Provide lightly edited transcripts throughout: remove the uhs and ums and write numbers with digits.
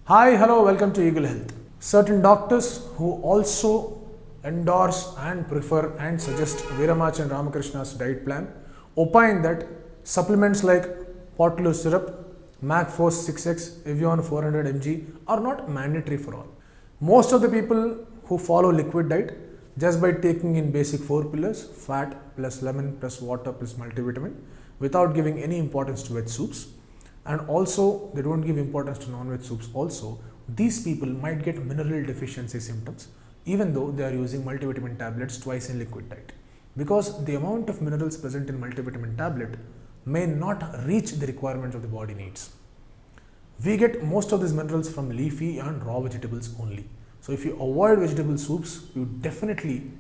Hi, hello, welcome to Eagle Health. Certain doctors who also endorse and prefer and suggest Veeramach and Ramakrishna's diet plan opine that supplements like Potlu syrup, Mac Force 6X, Evian 400 mg are not mandatory for all. Most of the people who follow liquid diet just by taking in basic 4 pillars, fat plus lemon plus water plus multivitamin, without giving any importance to veg soups, and also they don't give importance to non-veg soups also, these people might get mineral deficiency symptoms even though they are using multivitamin tablets twice in liquid diet, because the amount of minerals present in multivitamin tablet may not reach the requirements of the body needs. We get most of these minerals from leafy and raw vegetables only. So if you avoid vegetable soups, you definitely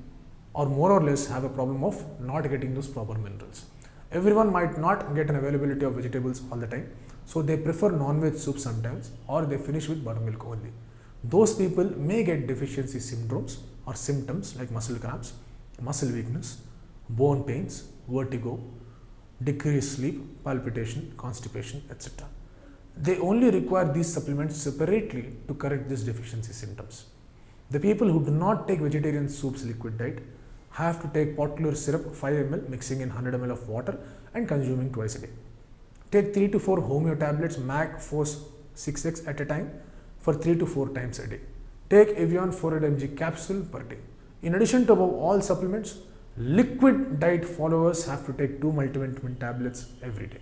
or more or less have a problem of not getting those proper minerals. Everyone might not get an availability of vegetables all the time, so they prefer non-veg soup sometimes, or they finish with buttermilk only. Those people may get deficiency syndromes or symptoms like muscle cramps, muscle weakness, bone pains, vertigo, decreased sleep, palpitation, constipation, etc. They only require these supplements separately to correct these deficiency symptoms. The people who do not take vegetarian soups liquid diet have to take Potlu syrup 5 ml mixing in 100 ml of water and consuming twice a day. Take 3 to 4 homeo tablets Mac Force 6X at a time for 3 to 4 times a day. Take Evian 400 mg capsule per day. In addition to above all supplements, liquid diet followers have to take 2 multivitamin tablets every day.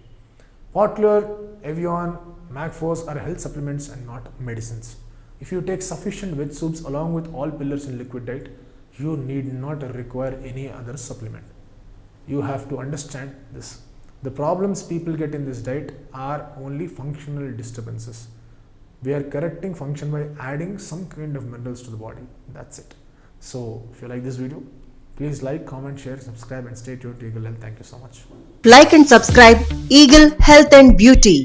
Potlu, Evian, Mac Force are health supplements and not medicines. If you take sufficient veg soups along with all pillars in liquid diet, you need not require any other supplement. You have to understand this. The problems people get in this diet are only functional disturbances. We are correcting function by adding some kind of minerals to the body. That's it. So if you like this video, please like, comment, share, subscribe and stay tuned to Eagle Health. Thank you so much. Like and subscribe Eagle Health and Beauty.